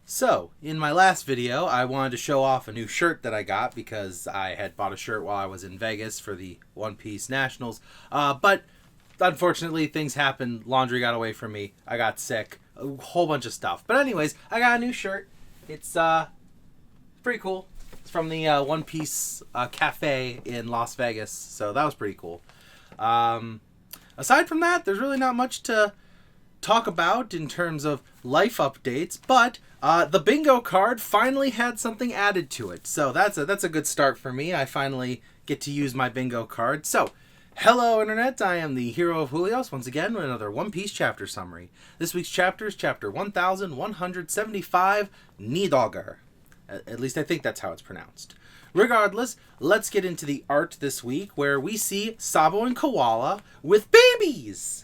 So, in my last video, I wanted to show off a new shirt that I got because I had bought a shirt while I was in Vegas for the One Piece Nationals. But unfortunately, things happened. Laundry got away from me. I got sick. A whole bunch of stuff. But anyways, I got a new shirt. It's pretty cool. It's from the One Piece cafe in Las Vegas. So that was pretty cool. Aside from that, there's really not much to talk about in terms of life updates, but the bingo card finally had something added to it, so that's a good start for me. I finally get to use my bingo card. So, hello Internet, I am the hero of Julios once again with another One Piece chapter summary. This week's chapter is chapter 1175, Nidogger. At least I think that's how it's pronounced. Regardless, let's get into the art this week, where we see Sabo and Koala with babies.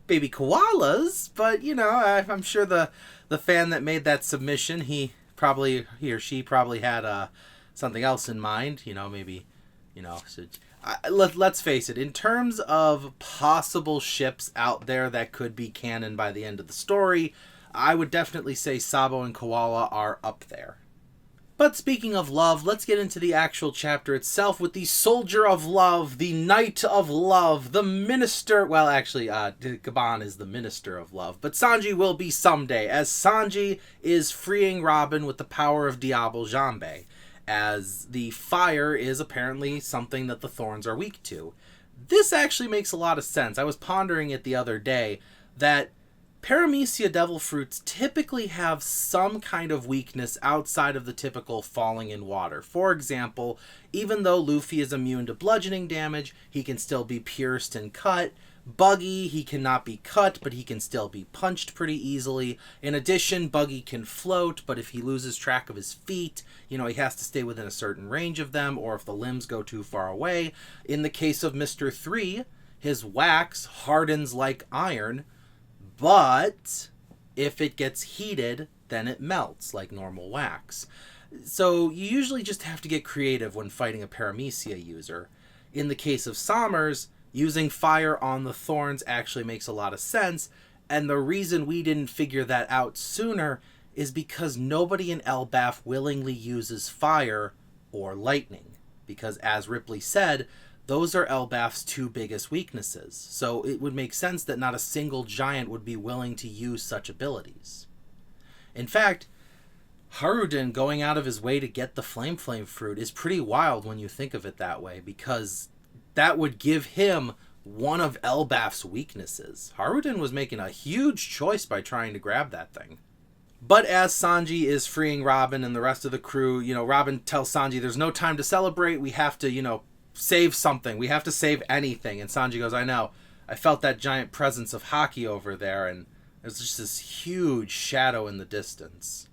Baby koalas, but you know, I'm sure the fan that made that submission, he or she probably had something else in mind. You know, maybe, you know. So, let's face it. In terms of possible ships out there that could be canon by the end of the story, I would definitely say Sabo and Koala are up there. But speaking of love, let's get into the actual chapter itself with the Soldier of Love, the Knight of Love, the Minister... Well, actually, Gaban is the Minister of Love, but Sanji will be someday, as Sanji is freeing Robin with the power of Diable Jambe, as the fire is apparently something that the Thorns are weak to. This actually makes a lot of sense. I was pondering it the other day, that Paramecia devil fruits typically have some kind of weakness outside of the typical falling in water. For example, even though Luffy is immune to bludgeoning damage, he can still be pierced and cut. Buggy, he cannot be cut, but he can still be punched pretty easily. In addition, Buggy can float, but if he loses track of his feet, you know, he has to stay within a certain range of them, or if the limbs go too far away. In the case of Mr. 3, his wax hardens like iron, but if it gets heated, then it melts like normal wax. So you usually just have to get creative when fighting a Paramecia user. In the case of Sommers, using fire on the Thorns actually makes a lot of sense, and the reason we didn't figure that out sooner is because nobody in Elbaf willingly uses fire or lightning. Because as Ripley said, those are Elbaf's two biggest weaknesses, so it would make sense that not a single giant would be willing to use such abilities. In fact, Haruden going out of his way to get the Flame fruit is pretty wild when you think of it that way, because that would give him one of Elbaf's weaknesses. Haruden was making a huge choice by trying to grab that thing. But as Sanji is freeing Robin and the rest of the crew, you know, Robin tells Sanji there's no time to celebrate, we have to, you know, save something. We have to save anything. And Sanji goes, I know. I felt that giant presence of Haki over there, and there's just this huge shadow in the distance.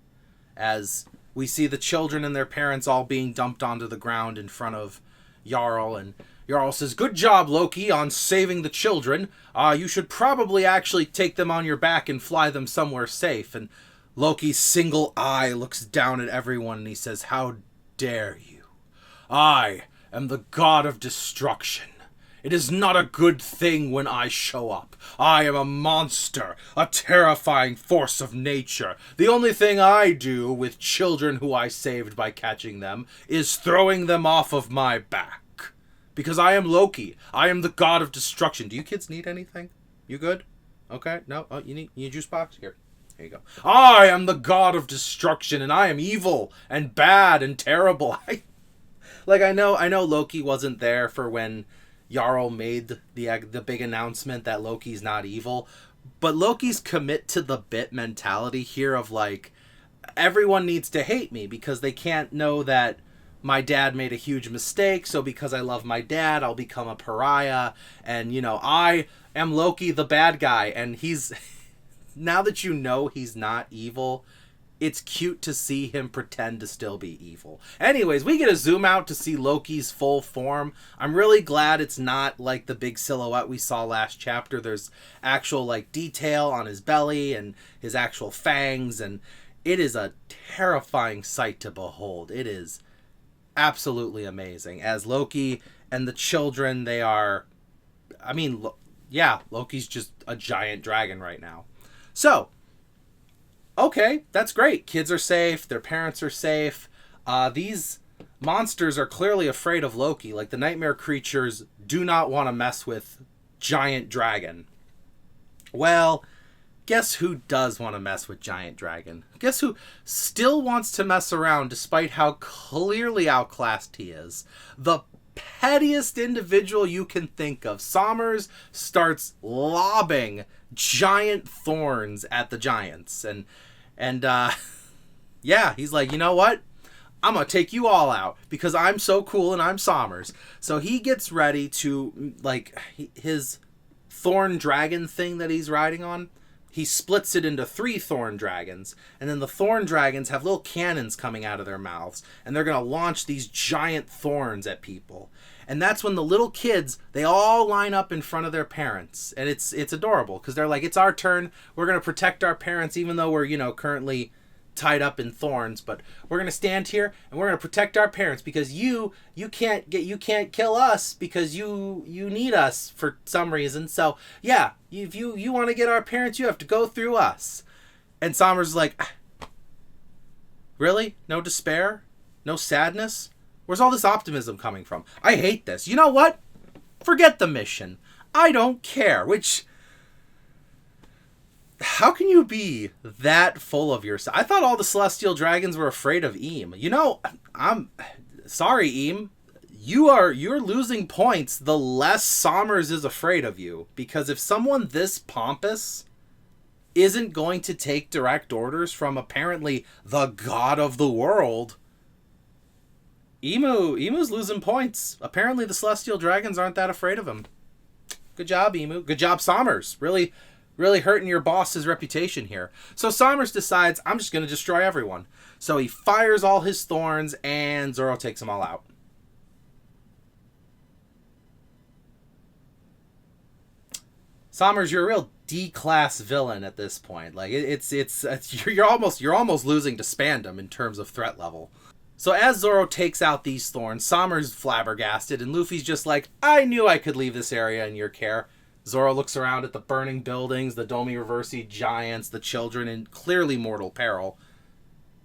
As we see the children and their parents all being dumped onto the ground in front of Jarl, and Jarl says, good job, Loki, on saving the children. You should probably actually take them on your back and fly them somewhere safe. And Loki's single eye looks down at everyone, and he says, how dare you? I am the god of destruction. It is not a good thing when I show up. I am a monster, a terrifying force of nature. The only thing I do with children who I saved by catching them is throwing them off of my back. Because I am Loki. I am the god of destruction. Do you kids need anything? You good? Okay, no? Oh, you need a juice box? Here you go. I am the god of destruction, and I am evil and bad and terrible. I know Loki wasn't there for when Jarl made the big announcement that Loki's not evil, but Loki's commit to the bit mentality here of like, everyone needs to hate me because they can't know that my dad made a huge mistake, so because I love my dad, I'll become a pariah, and you know, I am Loki the bad guy, and he's, now that you know he's not evil, it's cute to see him pretend to still be evil. Anyways, we get a zoom out to see Loki's full form. I'm really glad it's not like the big silhouette we saw last chapter. There's actual like detail on his belly and his actual fangs, and it is a terrifying sight to behold. It is absolutely amazing. As Loki and the children, they are, I mean, yeah, Loki's just a giant dragon right now. So, Okay, that's great. Kids are safe. Their parents are safe. These monsters are clearly afraid of Loki. Like, the nightmare creatures do not want to mess with giant dragon. Well, guess who does want to mess with giant dragon? Guess who still wants to mess around despite how clearly outclassed he is? The pettiest individual you can think of. Sommers starts lobbing giant thorns at the giants. And yeah, he's like, you know what? I'm going to take you all out because I'm so cool and I'm Sommers. So he gets ready to, like, his thorn dragon thing that he's riding on, he splits it into 3 thorn dragons, and then the thorn dragons have little cannons coming out of their mouths, and they're going to launch these giant thorns at people. And that's when the little kids, they all line up in front of their parents, and it's adorable because they're like, it's our turn. We're going to protect our parents even though we're, currently tied up in thorns, but we're going to stand here and we're going to protect our parents because you can't kill us because you need us for some reason. So yeah, if you want to get our parents, you have to go through us. And Sommers is like, really? No despair? No sadness? Where's all this optimism coming from? I hate this. You know what? Forget the mission. I don't care. Which, how can you be that full of yourself? I thought all the celestial dragons were afraid of Eam. I'm sorry, Eam. You're losing points the less Sommers is afraid of you. Because if someone this pompous isn't going to take direct orders from apparently the god of the world, Emu's losing points. Apparently the celestial dragons aren't that afraid of him. Good job, Emu. Good job, Sommers. Really hurting your boss's reputation here. So Sommers decides, I'm just going to destroy everyone. So he fires all his thorns, and Zoro takes them all out. Sommers, you're a real D-class villain at this point. Like, you're almost losing to Spandam in terms of threat level. So as Zoro takes out these thorns, Sommers flabbergasted, and Luffy's just like, I knew I could leave this area in your care. Zoro looks around at the burning buildings, the Domi Reversi giants, the children in clearly mortal peril.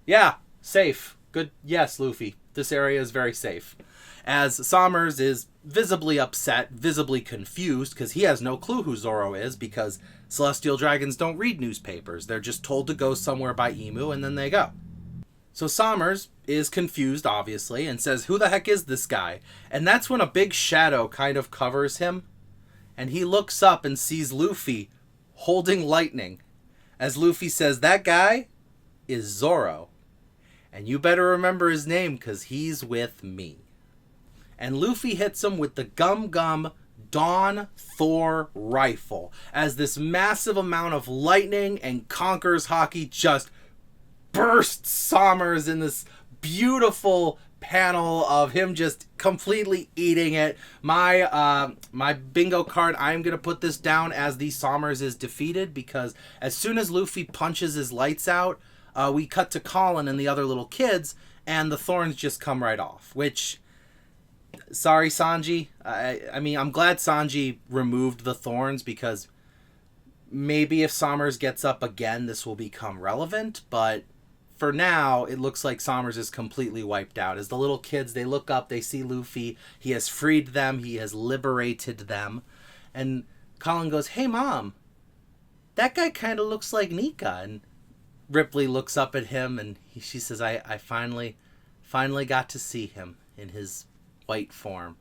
Yeah, safe. Good. Yes, Luffy. This area is very safe. As Sommers is visibly upset, visibly confused, because he has no clue who Zoro is, because celestial dragons don't read newspapers. They're just told to go somewhere by Emu, and then they go. So Sommers is confused, obviously, and says, who the heck is this guy? And that's when a big shadow kind of covers him. And he looks up and sees Luffy holding lightning. As Luffy says, that guy is Zoro. And you better remember his name because he's with me. And Luffy hits him with the Gum Gum Dawn Thor rifle. As this massive amount of lightning and Conqueror's Haki just bursts Sommers in this beautiful panel of him just completely eating it. My bingo card, I'm going to put this down as the Sommers is defeated, because as soon as Luffy punches his lights out, we cut to Colin and the other little kids, and the thorns just come right off, which, sorry, Sanji. I mean, I'm glad Sanji removed the thorns, because maybe if Sommers gets up again, this will become relevant, but for now, it looks like Sommers is completely wiped out. As the little kids, they look up, they see Luffy. He has freed them. He has liberated them. And Colin goes, hey, Mom, that guy kind of looks like Nika. And Ripley looks up at him, and she says, I finally got to see him in his white form.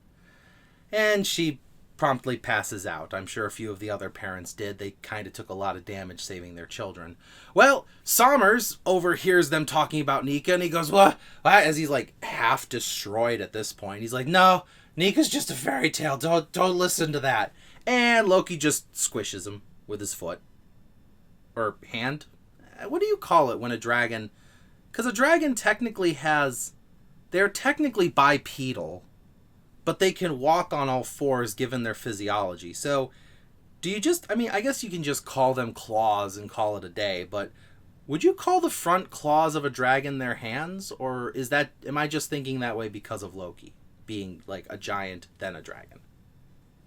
And she promptly passes out. I'm sure a few of the other parents did. They kind of took a lot of damage saving their children. Well, Sommers overhears them talking about Nika, and he goes, what? As he's like half destroyed at this point. He's like, no, Nika's just a fairy tale. Don't listen to that. And Loki just squishes him with his foot. Or hand. What do you call it when a dragon... Because a dragon technically has... They're technically bipedal, but they can walk on all fours given their physiology. So, do you just... I mean, I guess you can just call them claws and call it a day, but would you call the front claws of a dragon their hands? Or is that... Am I just thinking that way because of Loki being like a giant, then a dragon?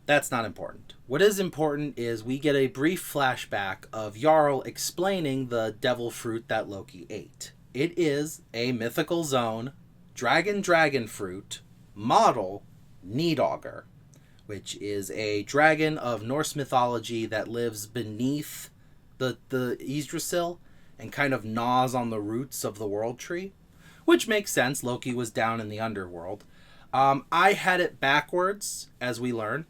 That's not important. What is important is we get a brief flashback of Jarl explaining the devil fruit that Loki ate. It is a mythical zone, dragon fruit, model, Nidogr, which is a dragon of Norse mythology that lives beneath the Yggdrasil and kind of gnaws on the roots of the world tree, which makes sense. Loki was down in the underworld. I had it backwards, as we learn.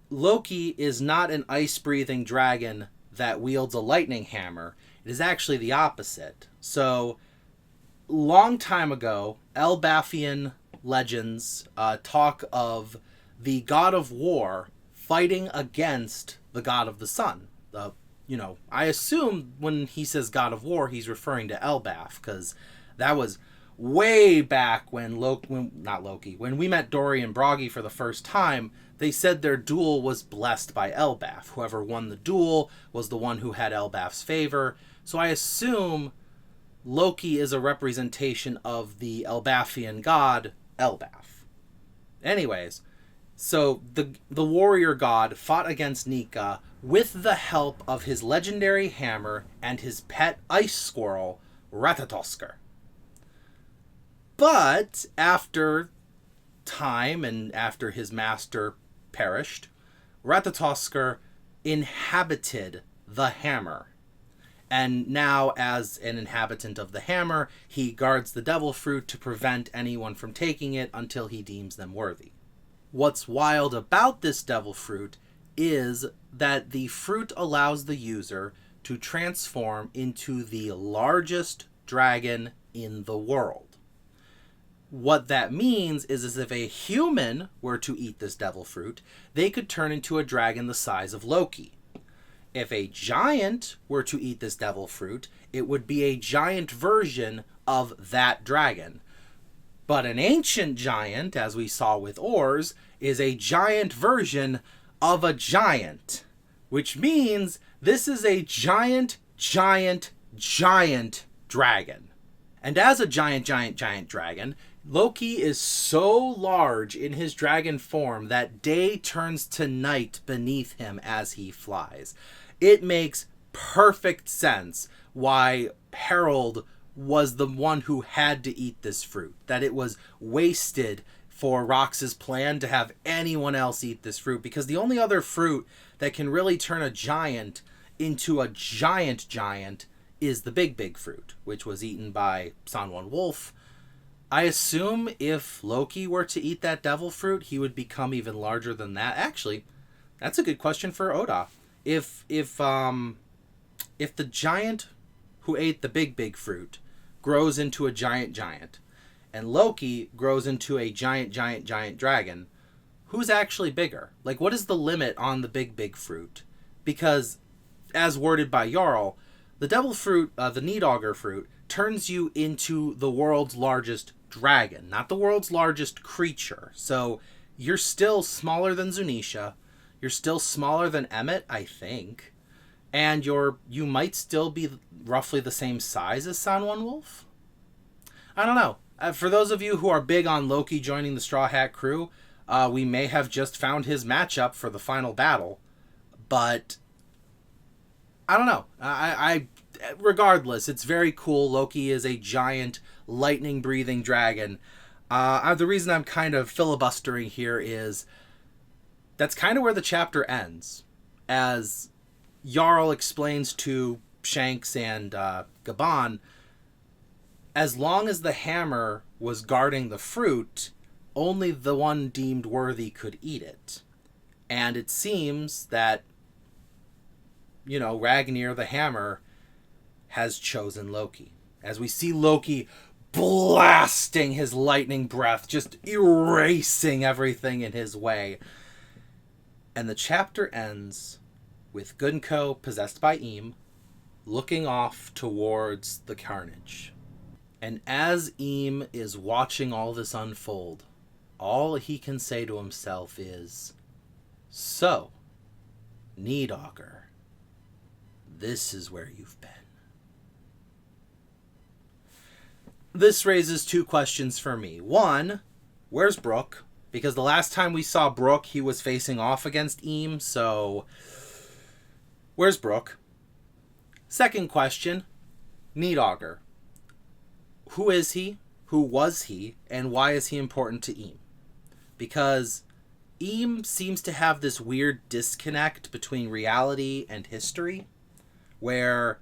Loki is not an ice-breathing dragon that wields a lightning hammer. It is actually the opposite. So, long time ago, Elbathian legends talk of the god of war fighting against the god of the sun. I assume when he says god of war, he's referring to Elbath, because that was way back when when we met Dory and Bragi for the first time. They said their duel was blessed by Elbath. Whoever won the duel was the one who had Elbath's favor. So I assume Loki is a representation of the Elbathian god, Elbath. Anyways, so the warrior god fought against Nika with the help of his legendary hammer and his pet ice squirrel, Ratatoskr. But after time and after his master perished, Ratatoskr inhabited the hammer. And now, as an inhabitant of the hammer, he guards the devil fruit to prevent anyone from taking it until he deems them worthy. What's wild about this devil fruit is that the fruit allows the user to transform into the largest dragon in the world. What that means is if a human were to eat this devil fruit, they could turn into a dragon the size of Loki. If a giant were to eat this devil fruit, it would be a giant version of that dragon. But an ancient giant, as we saw with Ors, is a giant version of a giant. Which means this is a giant dragon. And as a giant dragon, Loki is so large in his dragon form that day turns to night beneath him as he flies. It makes perfect sense why Harold was the one who had to eat this fruit. That it was wasted for Rox's plan to have anyone else eat this fruit, because the only other fruit that can really turn a giant into a giant is the big fruit, which was eaten by Sanwan Wolf. I assume if Loki were to eat that devil fruit, he would become even larger than that. Actually, that's a good question for Oda. If the giant who ate the big fruit grows into a giant, and Loki grows into a giant dragon, who's actually bigger? Like, what is the limit on the big fruit? Because, as worded by Jarl, the devil fruit, the Nidogr fruit, turns you into the world's largest dragon, not the world's largest creature. So you're still smaller than Zunisha. You're still smaller than Emmett, I think. And you might still be roughly the same size as Sanwan Wolf? I don't know. For those of you who are big on Loki joining the Straw Hat crew, we may have just found his matchup for the final battle. But I don't know. Regardless, it's very cool. Loki is a giant, lightning-breathing dragon. The reason I'm kind of filibustering here is that's kind of where the chapter ends. As Jarl explains to Shanks and Gabon, as long as the hammer was guarding the fruit, only the one deemed worthy could eat it. And it seems that, Ragnir the hammer has chosen Loki. As we see Loki blasting his lightning breath, just erasing everything in his way. And the chapter ends with Gunko, possessed by Ym, looking off towards the carnage. And as Ym is watching all this unfold, all he can say to himself is, "So, Nidogr, this is where you've been." This raises two questions for me. One, where's Brooke? Because the last time we saw Brook, he was facing off against Eam, so where's Brook? Second question, Need-Augur. Who is he? Who was he? And why is he important to Eam? Because Eam seems to have this weird disconnect between reality and history, where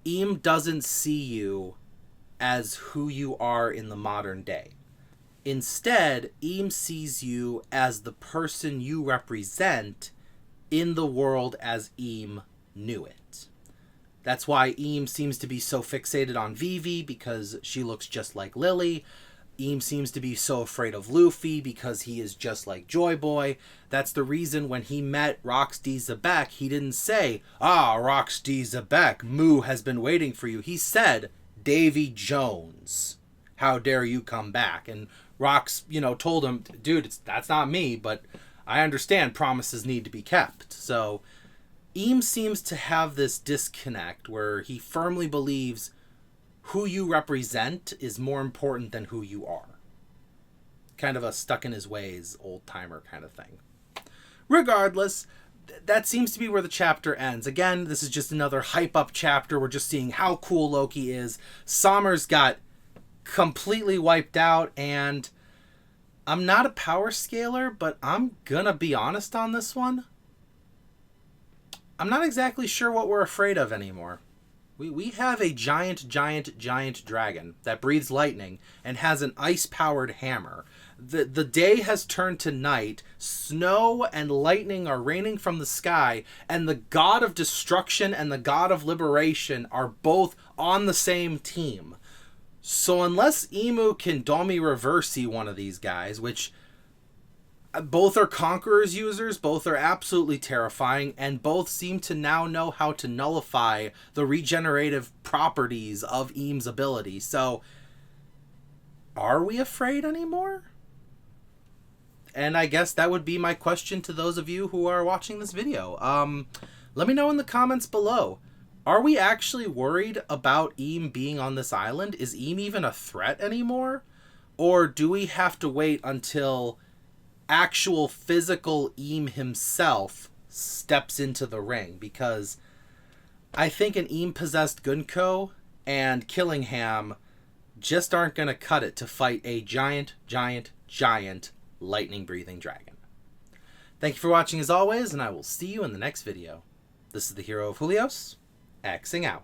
Eam doesn't see you as who you are in the modern day. Instead, Eam sees you as the person you represent in the world as Eam knew it. That's why Eam seems to be so fixated on Vivi, because she looks just like Lily. Eam seems to be so afraid of Luffy because he is just like Joy Boy. That's the reason when he met Roxy Zebek, he didn't say, "Ah, Roxy Zebek, Moo has been waiting for you." He said, "Davy Jones, how dare you come back?" And Rox, told him, "Dude, that's not me, but I understand promises need to be kept." So Eam seems to have this disconnect where he firmly believes who you represent is more important than who you are. Kind of a stuck in his ways, old-timer kind of thing. Regardless, that seems to be where the chapter ends. Again, this is just another hype-up chapter. We're just seeing how cool Loki is. Sommers got completely wiped out, and I'm not a power scaler, but I'm gonna be honest on this one. I'm not exactly sure what we're afraid of anymore. We have a giant dragon that breathes lightning and has an ice-powered hammer. The day has turned to night. Snow and lightning are raining from the sky, and the god of destruction and the god of liberation are both on the same team. So unless Emu can Domi Reversi one of these guys, which both are Conqueror's users, both are absolutely terrifying, and both seem to now know how to nullify the regenerative properties of Eam's ability. So, are we afraid anymore? And I guess that would be my question to those of you who are watching this video. Let me know in the comments below. Are we actually worried about Eam being on this island? Is Eam even a threat anymore? Or do we have to wait until actual physical Eam himself steps into the ring? Because I think an Eam-possessed Gunko and Killingham just aren't going to cut it to fight a giant lightning-breathing dragon. Thank you for watching as always, and I will see you in the next video. This is the Hero of Julios, Xing out.